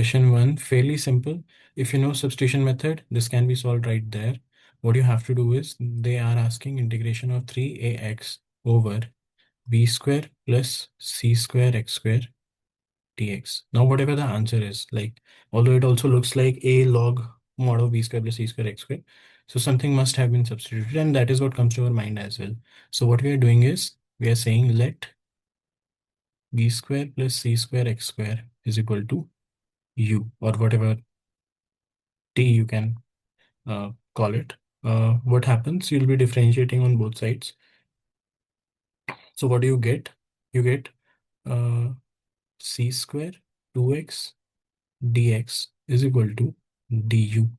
Question 1, fairly simple. If you know substitution method, this can be solved right there. What you have to do is they are asking integration of 3ax over b square plus c square x square dx. Now, whatever the answer is, like, although it also looks like a log mod of b square plus c square x square, so something must have been substituted, and that is what comes to our mind as well. So what we are doing is we are saying let b square plus c square x square is equal to u, or whatever t you can call it. What happens? You'll be differentiating on both sides. So what do you get? You get uh, c square 2x dx is equal to du.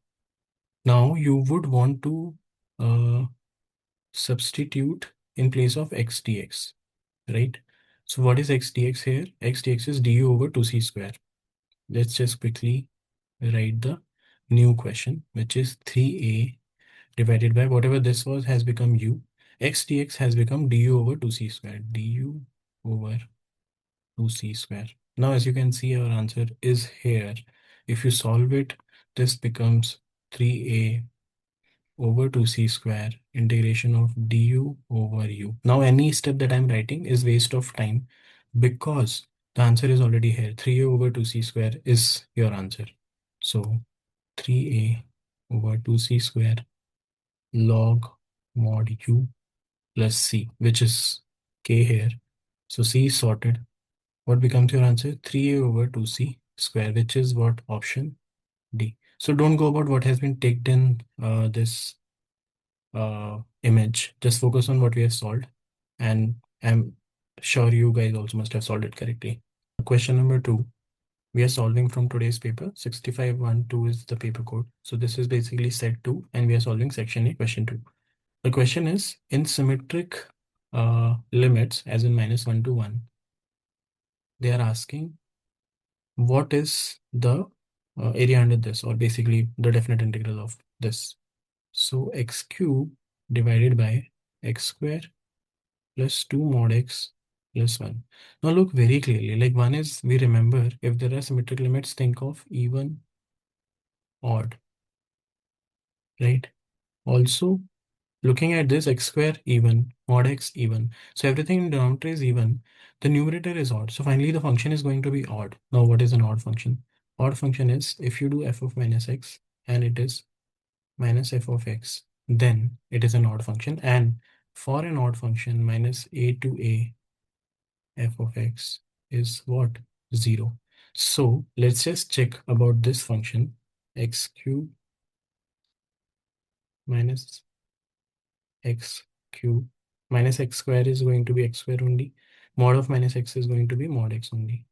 Now you would want to uh, substitute in place of x dx, right? So what is x dx here? X dx is du over 2c square. Let's just quickly write the new question, which is 3a divided by whatever this was has become u. X dx has become du over 2c square. Du over 2c square. Now, as you can see, our answer is here. If you solve it, this becomes 3a over 2c square integration of du over u. Now, any step that I'm writing is waste of time because the answer is already here. 3a over 2c square is your answer. So 3a over 2c square log mod u plus c, which is k here. So c is sorted. What becomes your answer? 3a over 2c square, which is what? Option D. So don't go about what has been ticked in this image. Just focus on what we have solved. And I'm sure you guys also must have solved it correctly. Question number 2. We are solving from today's paper. 6512 is the paper code. So this is basically set 2 and we are solving section A, question 2. The question is, in symmetric limits, as in -1 to 1, they are asking what is the area under this, or basically the definite integral of this. So x cube divided by x square plus 2 mod x plus 1. Now look very clearly, like 1 is, we remember, if there are symmetric limits, think of even, odd, right? Also, looking at this, x square even, mod x even. So everything in denominator is even. The numerator is odd. So finally, the function is going to be odd. Now, what is an odd function? Odd function is if you do f of minus x and it is minus f of x, then it is an odd function. And for an odd function, minus a to a f of x is what? 0. So let's just check about this function, x cube minus x cube minus x square is going to be x square only. Mod of minus x is going to be mod x only.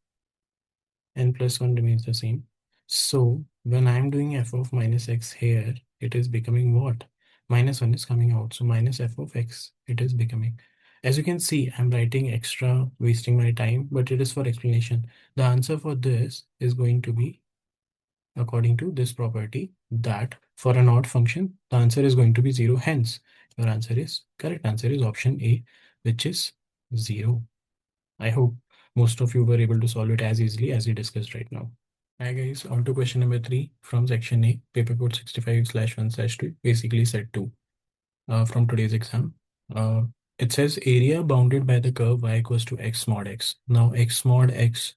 And plus 1 remains the same. So when I'm doing f of minus x here, it is becoming what? Minus 1 is coming out. So minus f of x, it is becoming. As you can see, I'm writing extra, wasting my time, but it is for explanation. The answer for this is going to be, according to this property, that for an odd function, the answer is going to be 0. Hence, your answer is, correct answer is option A, which is 0. I hope most of you were able to solve it as easily as we discussed right now. Hi guys, on to question number 3 from section A, paper code 65/1/2, basically set 2 from today's exam. It says area bounded by the curve y equals to x mod x. Now, x mod x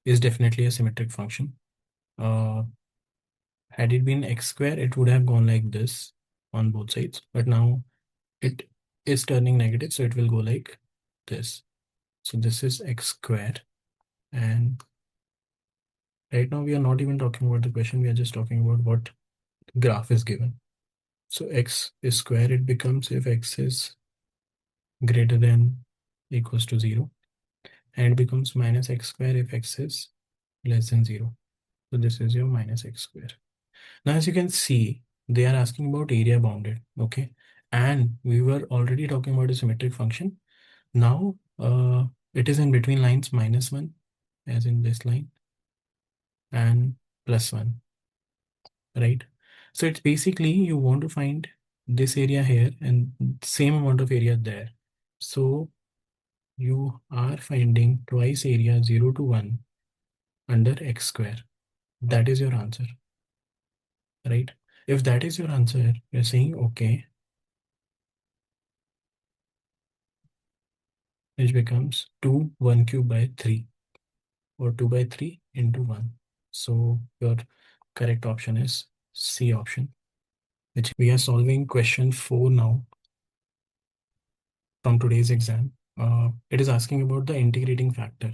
is definitely a symmetric function. Had it been x square, it would have gone like this on both sides. But now it is turning negative, so it will go like this. So this is x square. And right now we are not even talking about the question. We are just talking about what graph is given. So x is square. It becomes if x is greater than equals to 0. And it becomes minus x square if x is less than 0. So this is your minus x square. Now, as you can see, they are asking about area bounded, okay? And we were already talking about a symmetric function. Now, it is in between lines -1, as in this line, and +1, right? So it's basically you want to find this area here and same amount of area there. So you are finding twice area 0 to 1 under x square. That is your answer, right? If that is your answer, you're saying okay, which becomes 2 1 cube by 3 or 2 by 3 into 1. So your correct option is C option, which we are solving question 4 now from today's exam. It is asking about the integrating factor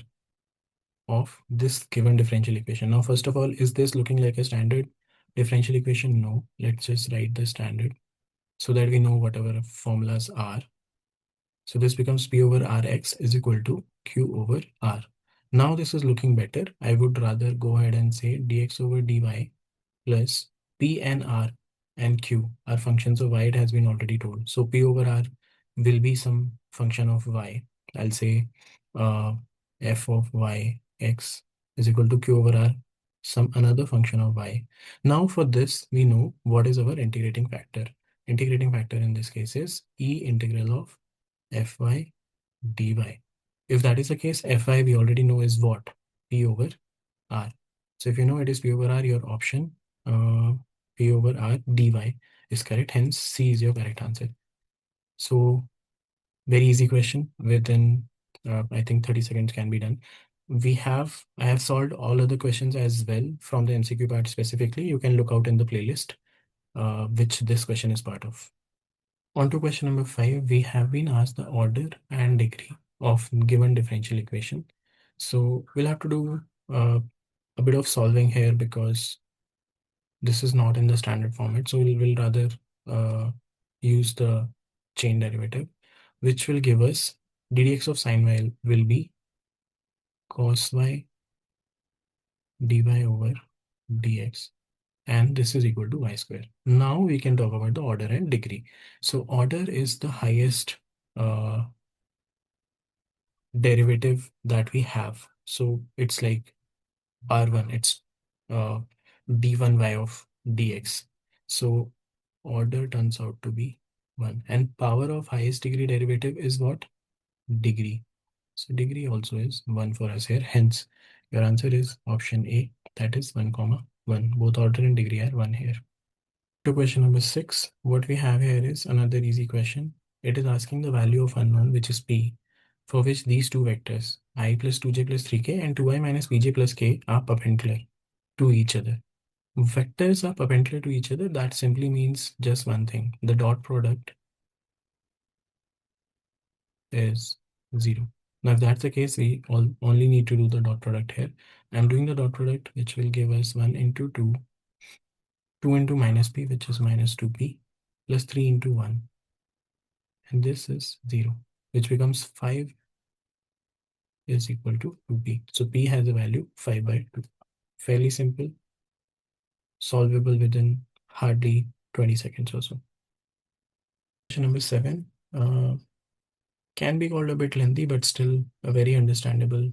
of this given differential equation. Now, first of all, is this looking like a standard differential equation? No. Let's just write the standard so that we know what our formulas are. So this becomes P over Rx is equal to Q over R. Now this is looking better. I would rather go ahead and say dx over dy plus P and R and Q are functions of y. It has been already told. So P over R will be some function of y. I'll say uh, f of y x is equal to Q over R, some another function of y. Now for this, we know what is our integrating factor. Integrating factor in this case is E integral of fy dy. If that is the case, fy we already know is what? P over R. So if you know it is P over R, your option P over R dy is correct. Hence, C is your correct answer. So very easy question. Within I think 30 seconds can be done. I have solved all other questions as well from the MCQ part specifically. You can look out in the playlist which this question is part of. On to question number 5, we have been asked the order and degree of given differential equation. So we'll have to do a bit of solving here because this is not in the standard format. So we'll rather use the chain derivative, which will give us ddx of sine y will be cos y dy over dx, and this is equal to y square. Now we can talk about the order and degree. So order is the highest derivative that we have. So it's like R1, it's uh, d1y of dx. So order turns out to be 1. And power of highest degree derivative is what? Degree. So degree also is 1 for us here. Hence, your answer is option A, that is 1 comma 1. Both order and degree are 1 here. To question number 6, what we have here is another easy question. It is asking the value of unknown, which is P, for which these two vectors, I plus 2j plus 3k and 2i minus bj plus k are perpendicular to each other. Vectors are perpendicular to each other. That simply means just one thing. The dot product is 0. Now, if that's the case, we only need to do the dot product here. I'm doing the dot product, which will give us 1 into 2, 2 into minus p, which is minus 2p, plus 3 into 1. And this is 0, which becomes 5 is equal to 2p. So p has a value 5 by 2. Fairly simple, solvable within hardly 20 seconds or so. Question number 7 can be called a bit lengthy, but still a very understandable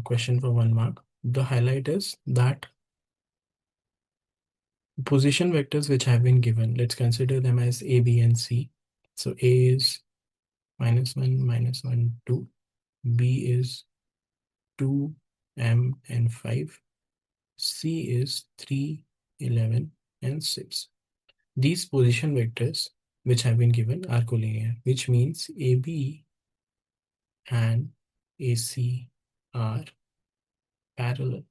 question for 1 mark. The highlight is that position vectors which have been given, let's consider them as A, B, and C. So A is -1, 2. B is 2, M, and 5. C is 3, 11, and 6. These position vectors which have been given are collinear, which means AB and AC are parallel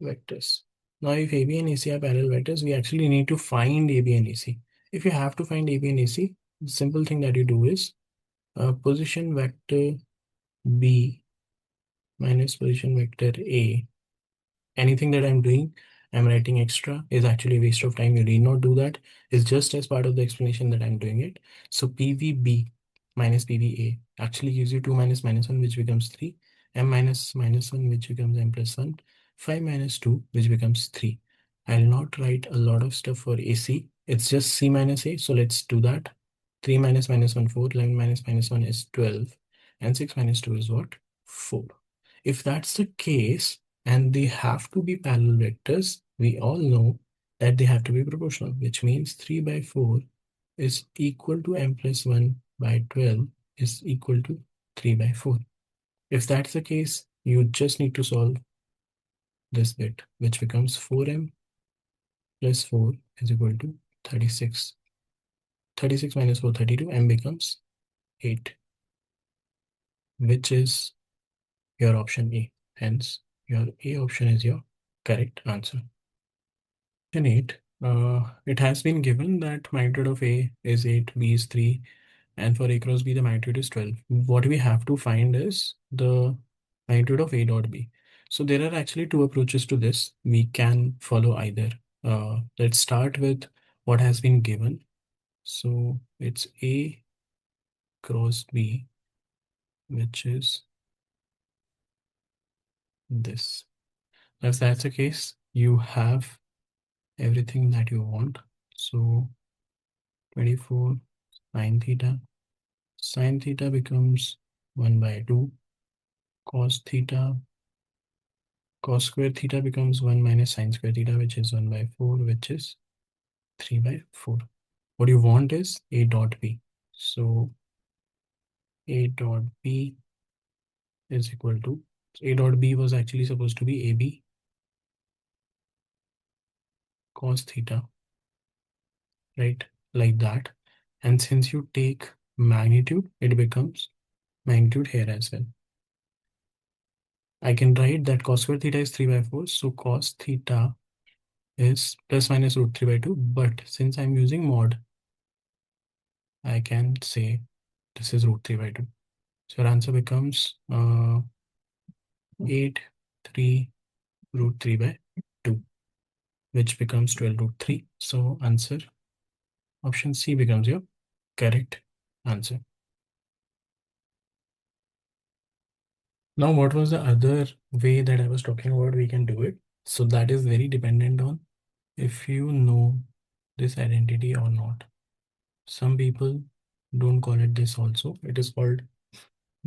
vectors. Now, if AB and AC are parallel vectors, we actually need to find AB and AC. If you have to find AB and AC, the simple thing that you do is position vector B minus position vector A. Anything that I'm doing, I'm writing extra, is actually a waste of time. You need not do that. It's just as part of the explanation that I'm doing it. So PVB minus PVA actually gives you 2 minus minus 1, which becomes 3. M minus minus 1, which becomes M plus 1. 5 minus 2, which becomes 3. I'll not write a lot of stuff for AC. It's just C minus A. So let's do that. 3 minus minus 1, 4. 11 minus minus 1 is 12. And 6 minus 2 is what? 4. If that's the case, and they have to be parallel vectors, we all know that they have to be proportional, which means 3 by 4 is equal to m plus 1 by 12 is equal to 3 by 4. If that's the case, you just need to solve this bit, which becomes 4m plus 4 is equal to 36. 36 minus 4, 32, m becomes 8, which is your option A. Hence, your A option is your correct answer. Question 8. It has been given that magnitude of A is 8, B is 3, and for A cross B, the magnitude is 12. What we have to find is the magnitude of A dot B. So there are actually two approaches to this. We can follow either. Let's start with what has been given. So it's A cross B, which is this. If that's the case, you have everything that you want. So 24 sine theta. Sine theta becomes 1 by 2. Cos theta, cos square theta becomes 1 minus sine square theta, which is 1 by 4, which is 3 by 4. What you want is A dot B. So A dot B is equal to, A dot B was actually supposed to be AB cos theta, right? Like that. And since you take magnitude, it becomes magnitude here as well. I can write that cos square theta is 3 by 4. So cos theta is plus minus root 3 by 2. But since I'm using mod, I can say this is root 3 by 2. So your answer becomes 8, 3 root 3 by 2, which becomes 12 root 3. So answer option C becomes your correct answer. Now, what was the other way that I was talking about we can do it? So that is very dependent on if you know this identity or not. Some people don't call it this also. It is called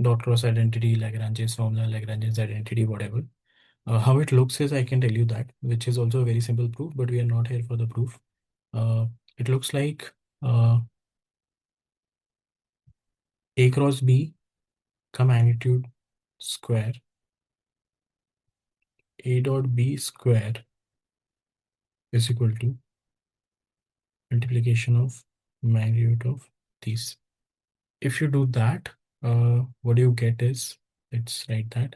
dot cross identity, Lagrange's formula, Lagrange's identity, whatever. How it looks is I can tell you that, which is also a very simple proof, but we are not here for the proof. It looks like A cross B का magnitude square A dot B square is equal to multiplication of magnitude of these. If you do that, what you get is, let's write that.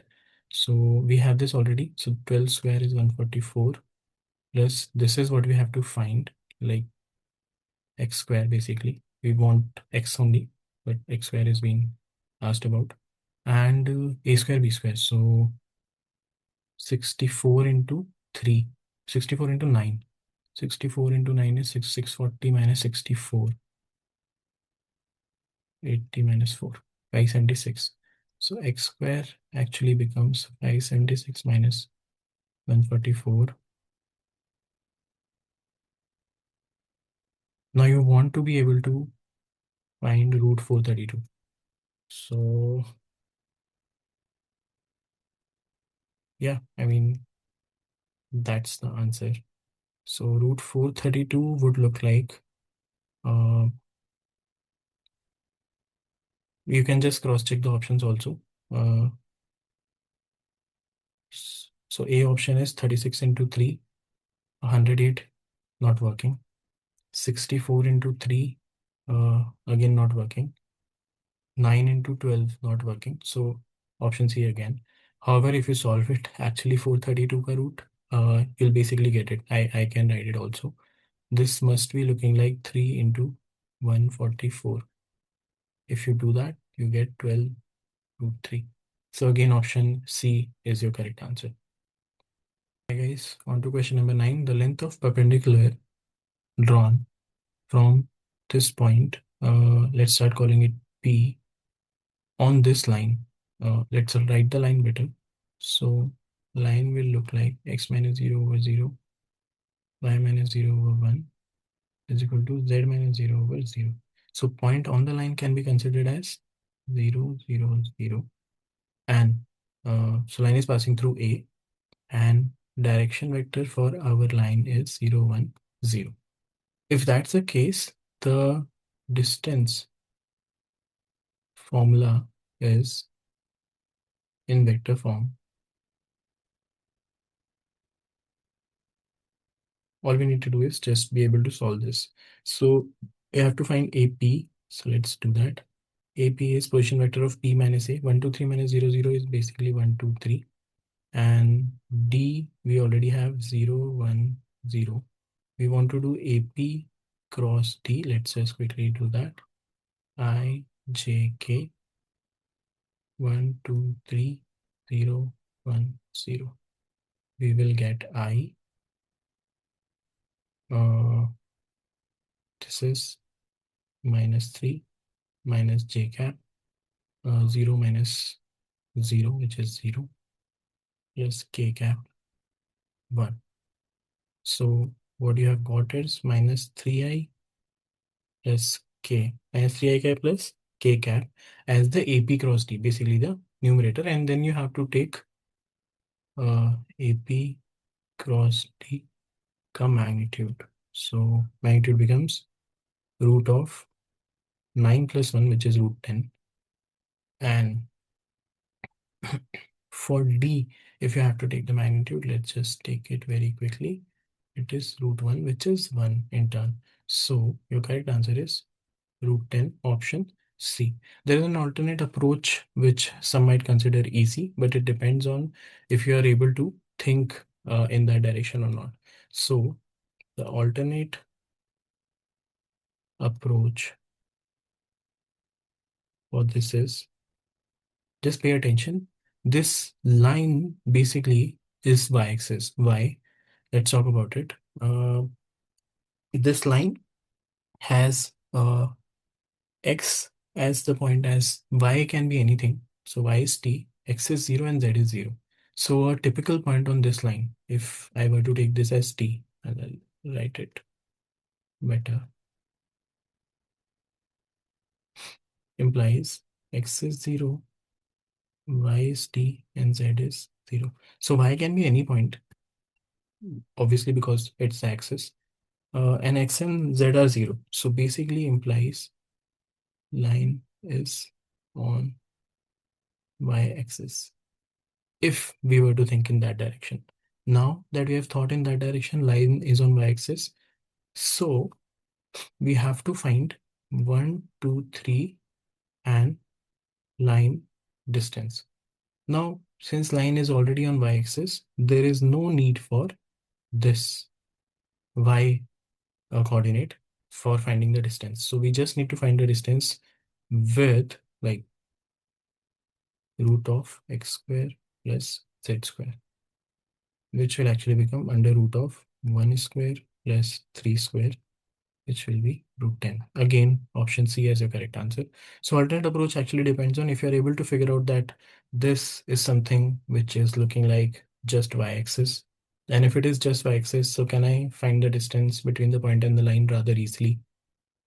So we have this already. So 12 square is 144 plus this is what we have to find, like x square basically. We want x only, but x square is being asked about. And a square b square. So 64 into 3, 64 into 9. 64 into 9 is 640 minus 64. 80 minus 4, 576. So x square actually becomes 576 minus 144. Now you want to be able to find root 432. So yeah, I mean, that's the answer. So root 432 would look like, you can just cross check the options also. Uh, so A option is 36 into 3, 108, not working. 64 into 3, again not working. 9 into 12 not working. So option C again. However, if you solve it, actually 432 ka root, you'll basically get it. I can write it also. This must be looking like 3 into 144. If you do that, you get 12 root 3. So again, option C is your correct answer. Hi guys, on to question number 9. The length of perpendicular drawn from this point, let's start calling it P, on this line. Let's write the line better. So line will look like x minus 0 over 0, y minus 0 over 1 is equal to z minus 0 over 0. So point on the line can be considered as 0, 0, 0. And so line is passing through A, and direction vector for our line is 0, 1, 0. If that's the case, the distance formula is in vector form. all we need to do is just be able to solve this. So you have to find AP. So let's do that. AP is position vector of P minus A. 1, 2, 3 minus 0, 0 is basically 1, 2, 3. And D, we already have 0, 1, 0. We want to do AP cross D. Let's just quickly do that. I, J, K, 1, 2, 3, 0, 1, 0. We will get I. This is minus 3 minus J cap. 0 minus 0, which is 0, plus K cap 1. So what you have got is minus 3I plus K, minus 3I plus K cap as the AP cross D, basically the numerator. And then you have to take AP cross D ka magnitude. So magnitude becomes root of 9 plus 1, which is root 10. And for D, if you have to take the magnitude, let's just take it very quickly. It is root 1, which is 1 in turn. So your correct answer is root 10, option C. There is an alternate approach which some might consider easy, but it depends on if you are able to think in that direction or not. So the alternate approach for this is, just pay attention. This line basically is y-axis. Why? Let's talk about it. This line has x as the point, as y can be anything. So y is t, x is 0 and z is 0. So a typical point on this line, if I were to take this as t, and I'll write it better, implies x is 0, y is t, and z is 0. So y can be any point, obviously because it's the axis. And x and z are 0. So basically implies line is on y-axis, if we were to think in that direction. Now that we have thought in that direction, line is on y-axis. So we have to find 1, 2, 3 and line distance. Now, since line is already on y-axis, there is no need for this y coordinate for finding the distance. So we just need to find the distance with like root of x square plus z square, which will actually become under root of 1 square plus 3 square, which will be root 10. Again, option C as your correct answer. So alternate approach actually depends on if you're able to figure out that this is something which is looking like just y-axis. And if it is just y-axis, so can I find the distance between the point and the line rather easily?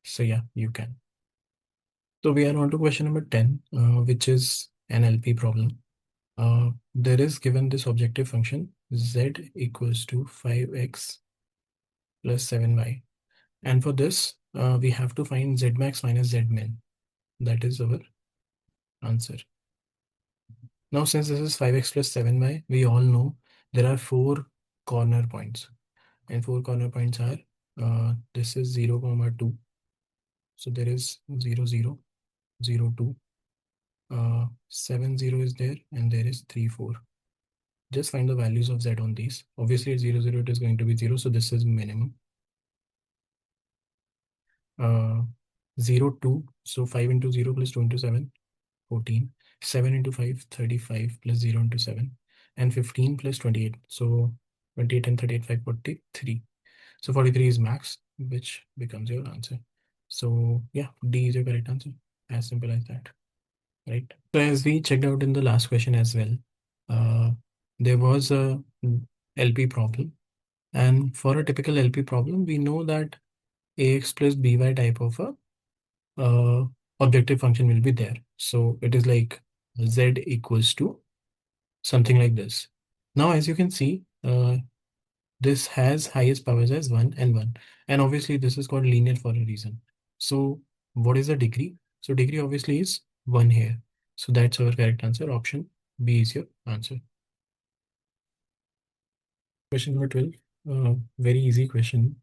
So yeah, you can. So we are on to question number 10, which is an LP problem. There is given this objective function z equals to 5x plus 7y. And for this, we have to find z max minus z min. That is our answer. Now, since this is 5x plus 7y, we all know there are 4 corner points. And 4 corner points are, this is 0, 2. So there is 0, 0, 0, 2. 7, 0 is there, and there is 3, 4. Just find the values of z on these. Obviously, at 0, 0, it is going to be 0. So this is minimum. 0, 2. So 5 into 0 plus 2 into 7, 14. 7 into 5, 35 plus 0 into 7. And 15 plus 28. So 28 and 38, 5, 43. So 43 is max, which becomes your answer. So yeah, D is your correct answer. As simple as that, right? So as we checked out in the last question as well, there was a LP problem. And for a typical LP problem, we know that AX plus BY type of a objective function will be there. So it is like Z equals to something like this. Now, as you can see, this has highest powers as 1 and 1. And obviously, this is called linear for a reason. So what is the degree? So degree obviously is 1 here. So that's our correct answer. Option B is your answer. Question number 12. Very easy question.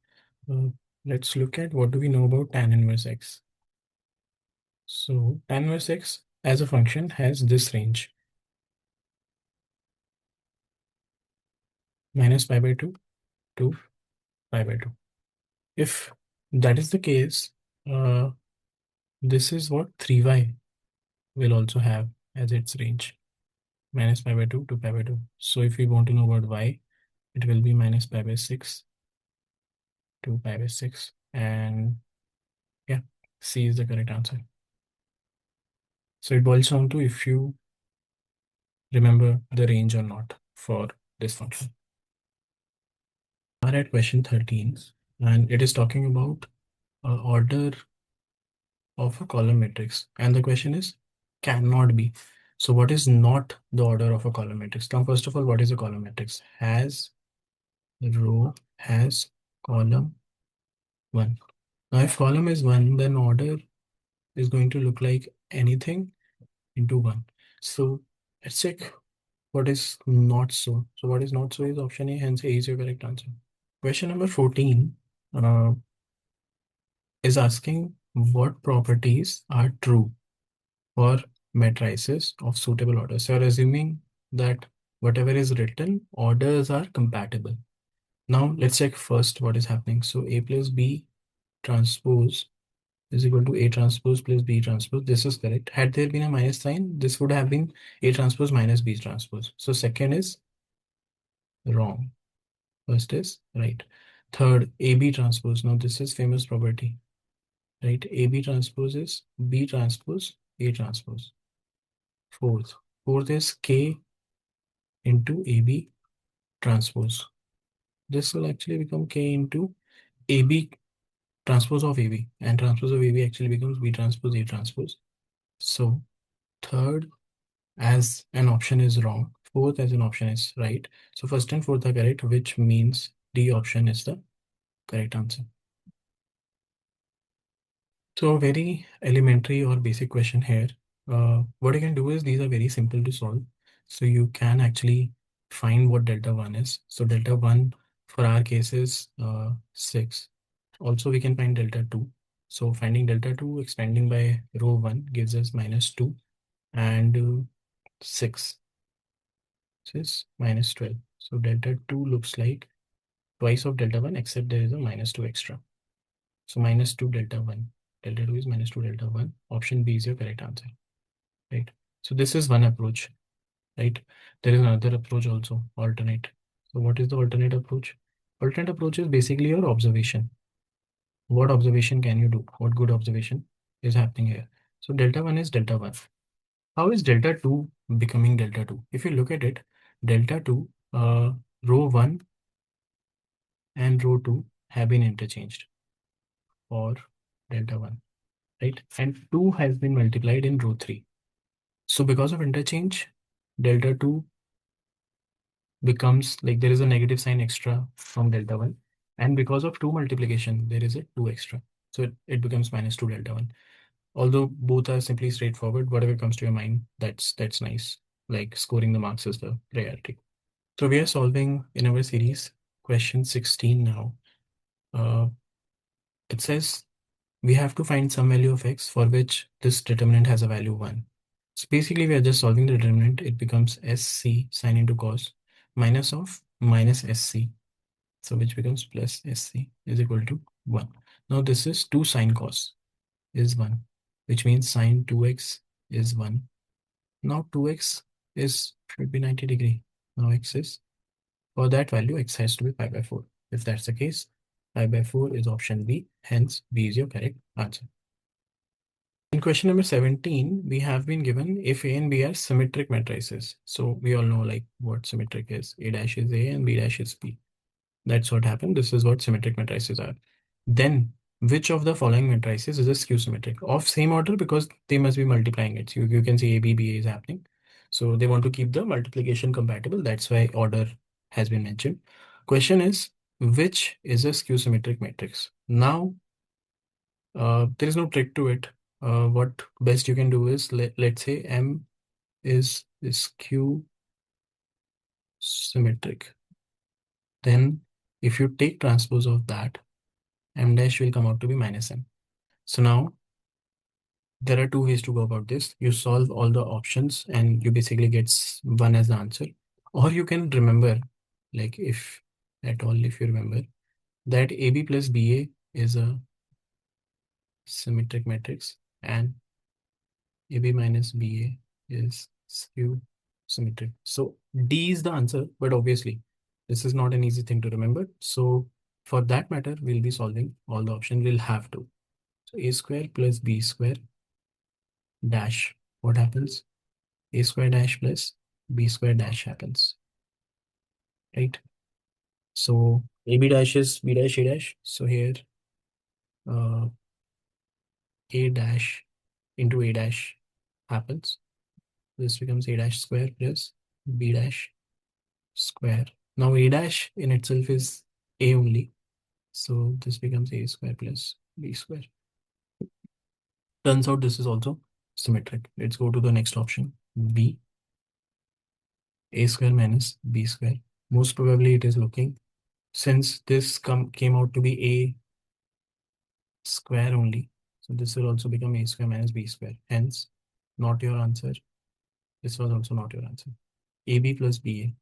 Uh, let's look at what do we know about tan inverse x. So tan inverse x as a function has this range, minus pi by 2 to pi by 2. If that is the case, uh, this is what 3y will also have as its range, minus pi by 2 to pi by 2. So if we want to know about y, it will be minus pi by 6 to pi by 6. And yeah, C is the correct answer. So it boils down to if you remember the range or not for this function. We are at question 13, and it is talking about order of a column matrix. And the question is cannot be. So what is not the order of a column matrix? Now, first of all, what is a column matrix? Has row, has column 1. Now, if column is 1, then order is going to look like anything into 1. So let's check what is not so. So what is not so is option A, hence A is your correct answer. Question number 14 is asking what properties are true for matrices of suitable order. So you're assuming that whatever is written, orders are compatible. Now let's check first what is happening. So A plus B transpose is equal to A transpose plus B transpose. This is correct. Had there been a minus sign, this would have been A transpose minus B transpose. So second is wrong. First is right. Third, AB transpose. Now this is famous property, right? AB transpose is B transpose A transpose. Fourth is K into AB transpose. This will actually become K into AB transpose of AB, and transpose of AB actually becomes B transpose A transpose. So third as an option is wrong. Fourth as an option is right. So first and fourth are correct, which means D option is the correct answer. So a very elementary or basic question here. What you can do is these are very simple to solve. So you can actually find what delta 1 is. So delta 1 for our case is 6. Also we can find delta 2. So finding delta 2 expanding by row 1 gives us minus 2 and 6. This is minus 12. So delta 2 looks like twice of delta 1 except there is a minus 2 extra. So minus 2 delta 1. Delta 2 is minus 2 delta 1. Option B is your correct answer, right? So this is one approach, right? There is another approach also, alternate. So what is the alternate approach? Alternate approach is basically your observation. What observation can you do? What good observation is happening here? So delta 1 is delta 1. How is delta 2 becoming delta 2? If you look at it, delta 2, row 1 and row 2 have been interchanged for delta 1, right? And 2 has been multiplied in row 3. So because of interchange, delta 2 becomes like there is a negative sign extra from delta 1. And because of 2 multiplication, there is a 2 extra. So it becomes minus 2 delta 1. Although both are simply straightforward, whatever comes to your mind, that's nice. Like scoring the marks is the priority. So we are solving in our series question 16 now. It says we have to find some value of x for which this determinant has a value 1. So basically we are just solving the determinant. It becomes SC sine into cos minus of minus SC. So which becomes plus SC is equal to 1. Now this is 2 sine cos is 1, which means sine 2x is 1. Now 2x should be 90 degree. Now x is, for that value, x has to be pi by 4. If that's the case, pi by 4 is option B, hence B is your correct answer. In question number 17, we have been given if A and B are symmetric matrices. So we all know like what symmetric is. A dash is A and B dash is B. That's what happened. This is what symmetric matrices are. Then which of the following matrices is a skew symmetric? Of same order because they must be multiplying it. So you can see A, B, B is happening. So they want to keep the multiplication compatible. That's why order has been mentioned. Question is, which is a skew symmetric matrix? Now, there is no trick to it. What best you can do is, let's say M is skew symmetric. Then If you take transpose of that, m dash will come out to be minus m. So now there are two ways to go about this. You solve all the options and you basically get 1 as the answer. Or you can remember, like if at all, if you remember, that AB plus BA is a symmetric matrix and AB minus BA is skew symmetric. So D is the answer, but obviously this is not an easy thing to remember. So for that matter, we'll be solving all the options. We'll have to. So A square plus B square dash. What happens? A square dash plus B square dash happens, right? So AB dash is B dash A dash. So here uh, A dash into A dash happens. This becomes A dash square plus B dash square. Now A dash in itself is A only. So this becomes A square plus B square. Turns out this is also symmetric. Let's go to the next option. B. A square minus B square. Most probably it is looking, since this came out to be A square only. So this will also become A square minus B square. Hence, not your answer. This was also not your answer. AB plus BA.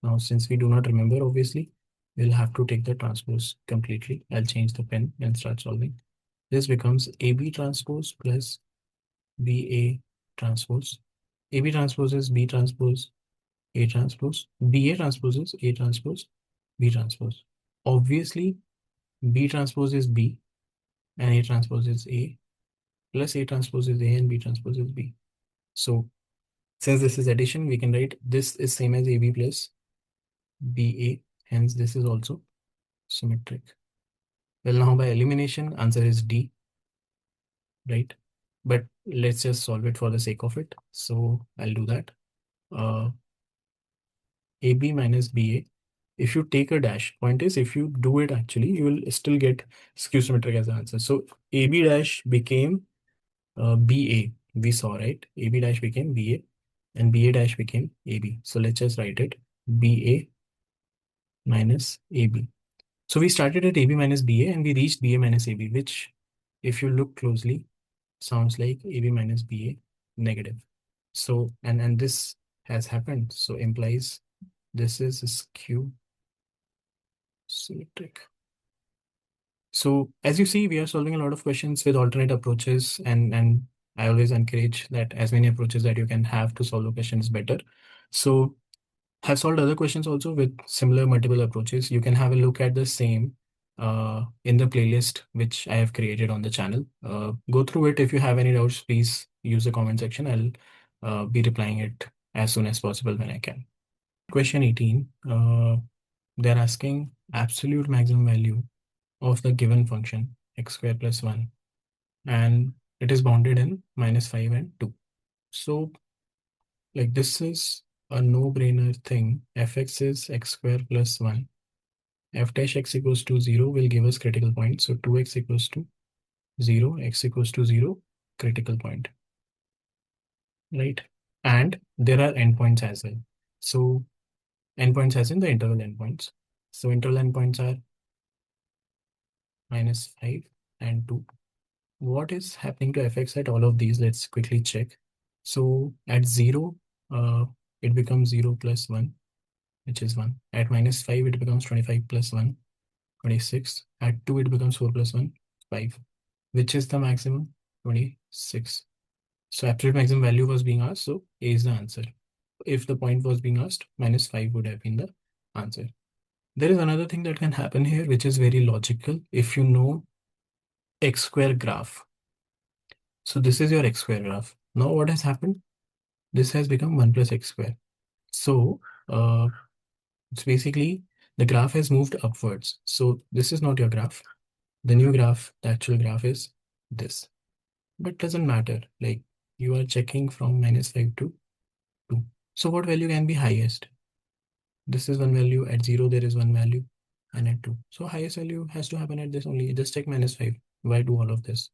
Now, since we do not remember, obviously, we'll have to take the transpose completely. I'll change the pen and start solving. This becomes AB transpose plus BA transpose. AB transpose is B transpose, A transpose. BA transpose is A transpose, B transpose. Obviously, B transpose is B and A transpose is A, plus A transpose is A and B transpose is B. So since this is addition, we can write this is same as AB plus BA. Hence, this is also symmetric. Well, now by elimination, answer is D, right? But let's just solve it for the sake of it. So I'll do that. AB minus BA. If you take a dash, point is if you do it actually, you will still get skew symmetric as the answer. So AB dash became BA. We saw, right? AB dash became BA and BA dash became AB. So let's just write it BA minus AB. So we started at AB minus BA and we reached BA minus AB, which if you look closely, sounds like AB minus BA negative. So, and this has happened. So implies this is skew symmetric. So as you see, we are solving a lot of questions with alternate approaches, and I always encourage that as many approaches that you can have to solve the question is better. So have solved other questions also with similar multiple approaches. You can have a look at the same in the playlist which I have created on the channel. Go through it. If you have any doubts, please use the comment section. I'll be replying it as soon as possible when I can. Question 18. They're asking absolute maximum value of the given function x square plus 1, and it is bounded in -5 and 2. So like this is a no-brainer thing. Fx is x square plus 1. F dash x equals to 0 will give us critical point. So 2x equals to 0, x equals to 0, critical point, right? And there are endpoints as well. So endpoints as in the interval endpoints. So interval endpoints are -5 and 2. What is happening to fx at all of these? Let's quickly check. So at 0, it becomes 0 plus 1, which is 1. At -5, it becomes 25 plus 1, 26. At 2, it becomes 4 plus 1, 5. Which is the maximum? 26. So absolute maximum value was being asked, so A is the answer. If the point was being asked, -5 would have been the answer. There is another thing that can happen here, which is very logical. If you know x square graph. So this is your x square graph. Now what has happened? This has become 1 plus x square. So it's basically the graph has moved upwards. So this is not your graph. The new graph, the actual graph is this. But doesn't matter. Like you are checking from -5 to 2. So what value can be highest? This is one value. At 0, there is one value. And at 2. So highest value has to happen at this only. Just check -5. Why do all of this?